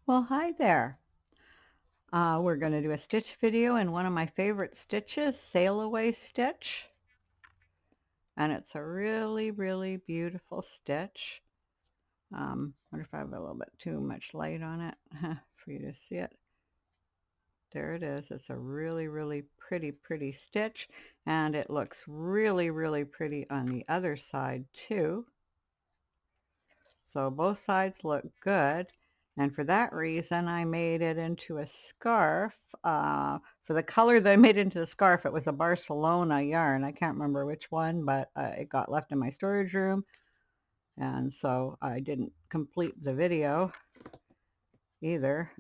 Well, hi there. We're going to do a stitch video in one of my favorite stitches, Sail Away Stitch. And it's a really, really beautiful stitch. I wonder if I have a little bit too much light on it for you to see it. There it is. It's a really, really pretty, pretty stitch. And it looks really, really pretty on the other side too. So both sides look good. And for that reason, I made it into a scarf. For the color that I made into the scarf, it was a Barcelona yarn. I can't remember which one, but it got left in my storage room. And so I didn't complete the video either.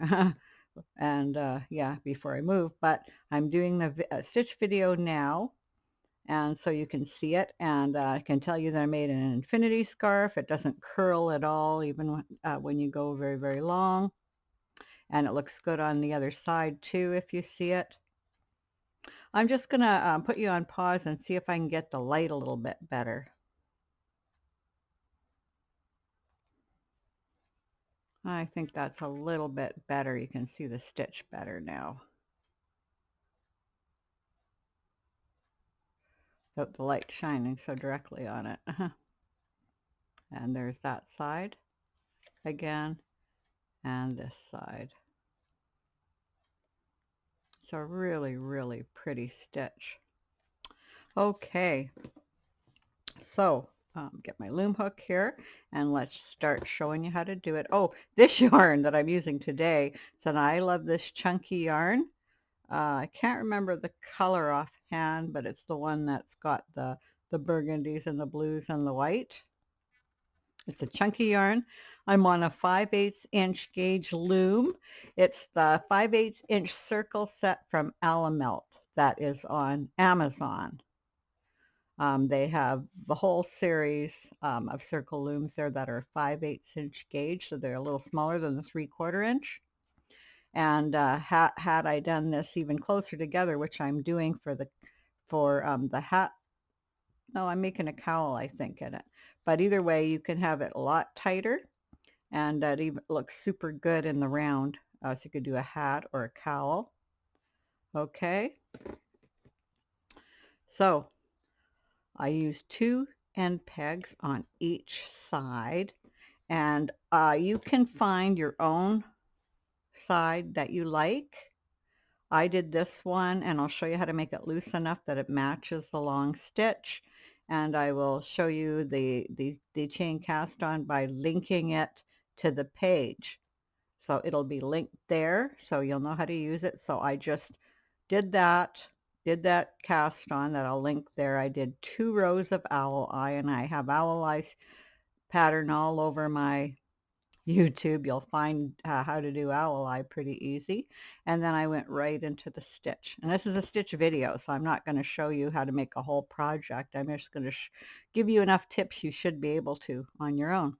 And yeah, before I move. But I'm doing the stitch video now. And so you can see it, and I can tell you that I made an infinity scarf. It doesn't curl at all, even when you go very, very long. And it looks good on the other side too, if you see it. I'm just going to put you on pause and see if I can get the light a little bit better. I think that's a little bit better. You can see the stitch better now. Without the light shining so directly on it. And there's that side again, and this side. It's a really, really pretty stitch. Okay, so get my loom hook here, and let's start showing you how to do it. Oh, this yarn that I'm using today, so I love this chunky yarn. I can't remember the color offhand, but it's the one that's got the burgundies and the blues and the white. It's a chunky yarn. I'm on a 5/8 inch gauge loom. It's the 5/8 inch circle set from Alamelt that is on Amazon. They have the whole series of circle looms there that are 5/8 inch gauge, so they're a little smaller than the 3/4 inch. And had I done this even closer together, which I'm doing for the hat, no, I'm making a cowl, I think, in it. But either way, you can have it a lot tighter, and it even looks super good in the round. So you could do a hat or a cowl. Okay, so I use 2 end pegs on each side, and you can find your own side that you like. I did this one, and I'll show you how to make it loose enough that it matches the long stitch, and I will show you the chain cast on by linking it to the page. So it'll be linked there, so you'll know how to use it. So I just did that cast on that I'll link there. I did 2 rows of owl eye, and I have owl eyes pattern all over my YouTube. You'll find how to do owl eye pretty easy. And then I went right into the stitch. And this is a stitch video, so I'm not going to show you how to make a whole project. I'm just going to give you enough tips you should be able to on your own.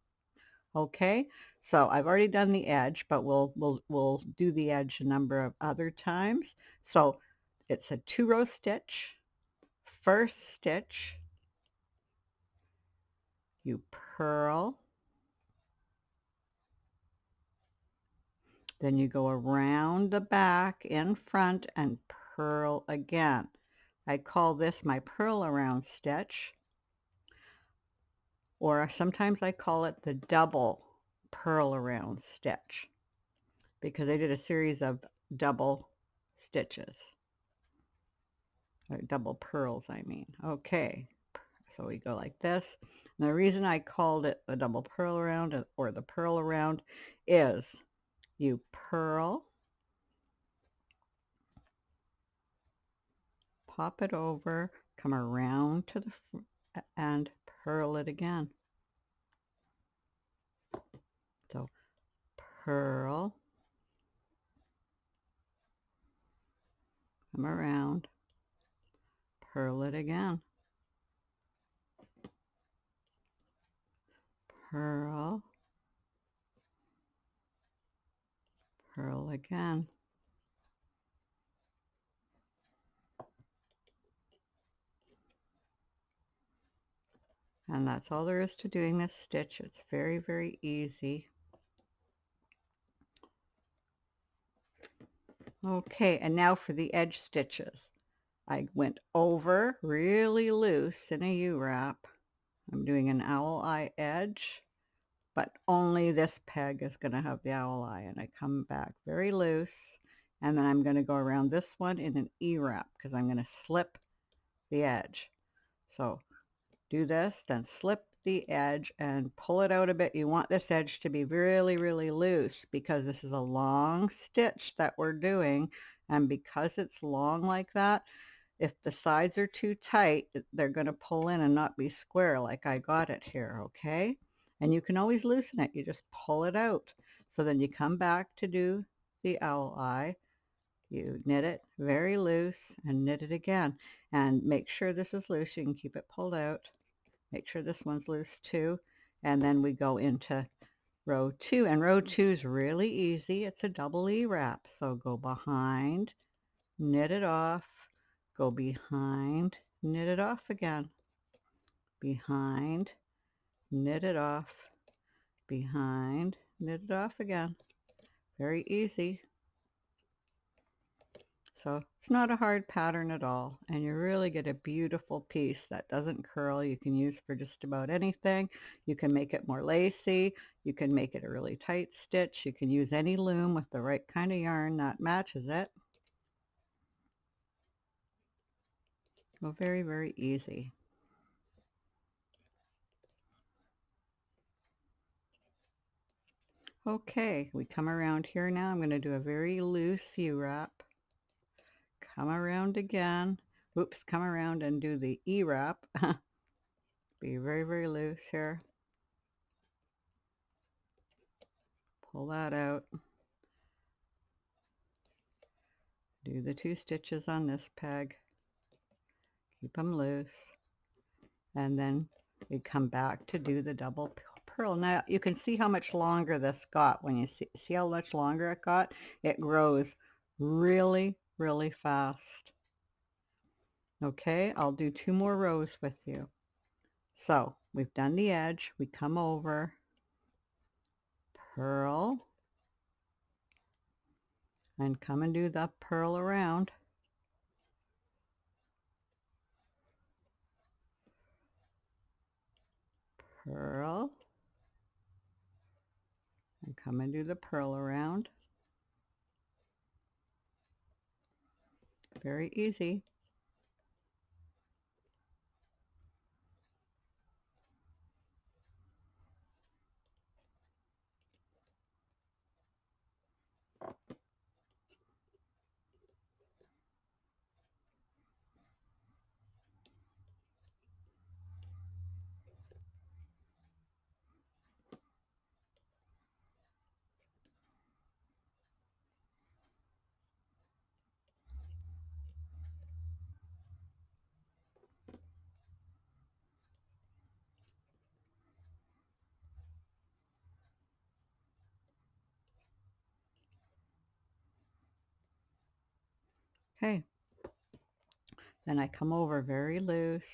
Okay, so I've already done the edge, but we'll do the edge a number of other times. So it's a 2-row stitch. First stitch, you purl, then you go around the back in front and purl again. I call this my purl around stitch, or sometimes I call it the double purl around stitch, because I did a series of double stitches. Or double purls, I mean. Okay, so we go like this. And the reason I called it the double purl around or the purl around is you purl, pop it over, come around to the and purl it again. So purl, come around, purl it again, purl, purl again. And that's all there is to doing this stitch. It's very, very easy. Okay, and now for the edge stitches. I went over really loose in a U-wrap. I'm doing an owl eye edge, but only this peg is going to have the owl eye, and I come back very loose, and then I'm going to go around this one in an E-wrap because I'm going to slip the edge. So do this, then slip the edge and pull it out a bit. You want this edge to be really, really loose because this is a long stitch that we're doing, and because it's long like that, if the sides are too tight, they're going to pull in and not be square like I got it here, okay? And you can always loosen it. You just pull it out. So then you come back to do the owl eye. You knit it very loose and knit it again. And make sure this is loose. You can keep it pulled out. Make sure this one's loose too. And then we go into row 2. And row 2 is really easy. It's a double E wrap. So go behind, knit it off, go behind, knit it off again, behind, knit it off, behind, knit it off again. Very easy. So it's not a hard pattern at all, and you really get a beautiful piece that doesn't curl. You can use for just about anything. You can make it more lacy. You can make it a really tight stitch. You can use any loom with the right kind of yarn that matches it. So very, very easy. Okay, we come around here now. I'm going to do a very loose U-wrap. Come around again. Oops, come around and do the E-wrap. Be very, very loose here. Pull that out. Do the 2 stitches on this peg. Keep them loose. And then we come back to do the double purl. Now you can see how much longer this got. When you see how much longer it got, it grows really, really fast. Okay, I'll do 2 more rows with you. So we've done the edge, we come over, purl, and come and do the purl around. Purl, and come and do the purl around. Very easy. Okay, then I come over very loose,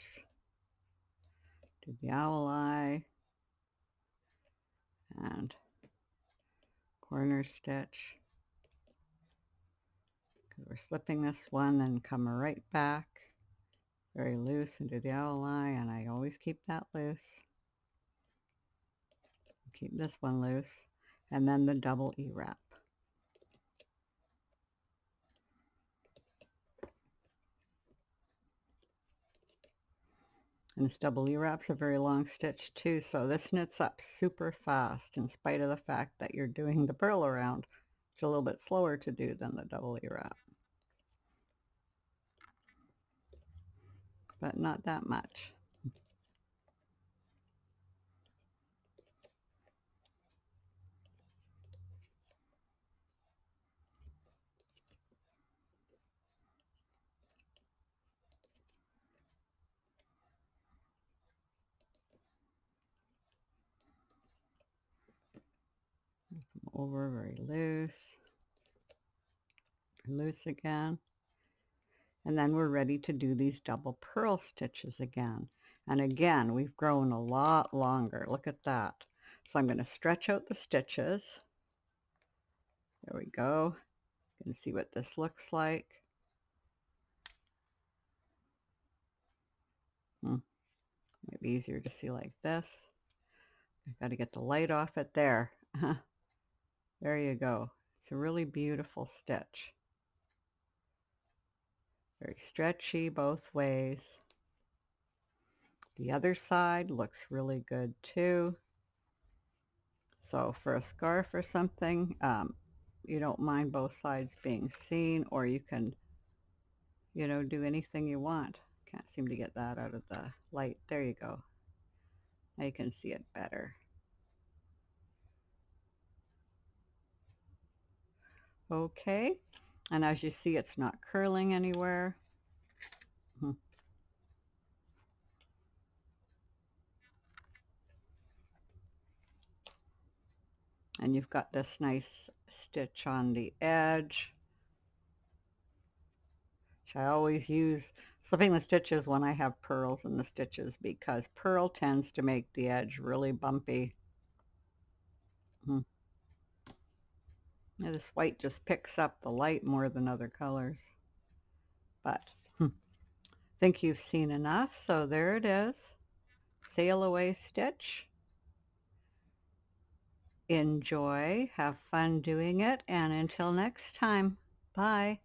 do the owl eye, and corner stitch, because we're slipping this one, and come right back very loose and do the owl eye, and I always keep that loose. Keep this one loose, and then the double E-wrap. And this double E-wrap's a very long stitch too, so this knits up super fast in spite of the fact that you're doing the purl around. It's a little bit slower to do than the double E-wrap, but not that much. Over very loose, loose again, and then we're ready to do these double purl stitches again. And again, we've grown a lot longer. Look at that. So I'm going to stretch out the stitches. There we go. You can see what this looks like. Maybe easier to see like this. I've got to get the light off it there. There you go. It's a really beautiful stitch. Very stretchy both ways. The other side looks really good too. So for a scarf or something, you don't mind both sides being seen, or you can, do anything you want. Can't seem to get that out of the light. There you go. Now you can see it better. Okay, and as you see, it's not curling anywhere. And you've got this nice stitch on the edge, which I always use slipping the stitches when I have pearls in the stitches, because pearl tends to make the edge really bumpy. Now this white just picks up the light more than other colors, but I think you've seen enough. So there it is, Sail Away Stitch. Enjoy, have fun doing it, and until next time, bye.